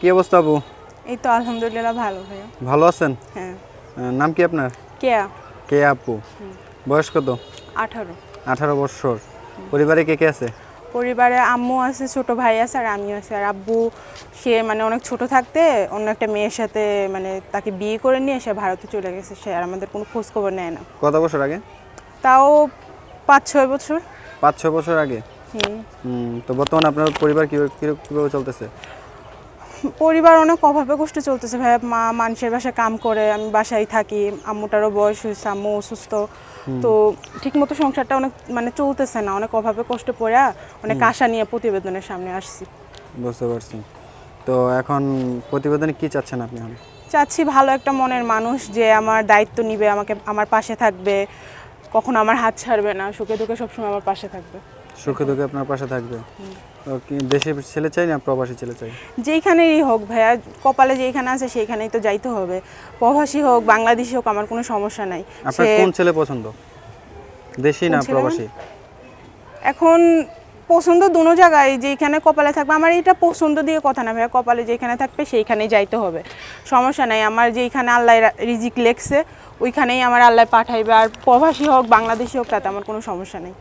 কি অবস্থা আপু? এই তো আলহামদুলিল্লাহ ভালো ভাইয়া। ভালো আছেন? হ্যাঁ। নাম কি আপনার? কেয়া। কে আপু? বয়স কত? 18। 18 বছর। পরিবারে কে কে আছে? পরিবারে আম্মু আছে, ছোট ভাই আছে আর আমিও আছি। আর আব্বু সে মানে অনেক ছোট থাকতে অন্য একটা মেয়ের সাথে মানে তাকে বিয়ে করে নিয়ে সে ভারতে চলে গেছে। সে আর আমাদের কোনো খোঁজ খবর নেয় না। কত বছর আগে? তাও 5-6 বছর। 5-6 বছর আগে। তো বর্তমানে আপনার পরিবার কিভাবে চলতেছে? পরিবার অনেক অভাবে কষ্টে চলতেছে ভাইয়া। মা মানুষের বাসায় কাম করে, আমি বাসায় থাকি। আম্মুটারও বয়স হয়েছে, আম্মু অসুস্থ। তো ঠিকমতো সংসারটা অনেক মানে চলতেছে না, অনেক অভাবে কষ্টে পড়ে অনেক আশা নিয়ে প্রতিবেদনের সামনে আসছি। বুঝতে পারছি। তো এখন প্রতিবেদনে কি চাচ্ছেন আপনি? চাচ্ছি ভালো একটা মনের মানুষ যে আমার দায়িত্ব নিবে, আমাকে আমার পাশে থাকবে, কখনো আমার হাত ছাড়বে না, সুখে দুঃখে সবসময় আমার পাশে থাকবে। সুখে দুঃখে আপনার পাশে থাকবে। তো কি দেশের ছেলে চাই না প্রবাসী ছেলে চাই? যেইখানেই হোক ভাইয়া, কপালে যেইখানে আছে সেইখানেই তো যাইতে হবে। প্রবাসী হোক বাংলাদেশি হোক আমার কোনো সমস্যা নাই। আপনার কোন ছেলে পছন্দ, দেশি না প্রবাসী? এখন পছন্দ দুনো জায়গায়, যেখানে কপালে থাকবে। আমার এটা পছন্দ দিয়ে কথা না ভাইয়া, কপালে যেখানে থাকবে সেইখানেই যাইতে হবে, সমস্যা নাই। আমার যেইখানে আল্লাহ রিজিক লেখছে ওইখানেই আমার আল্লাহ পাঠাইবে। আর প্রবাসী হোক বাংলাদেশি হোক তাতে আমার কোনো সমস্যা নেই।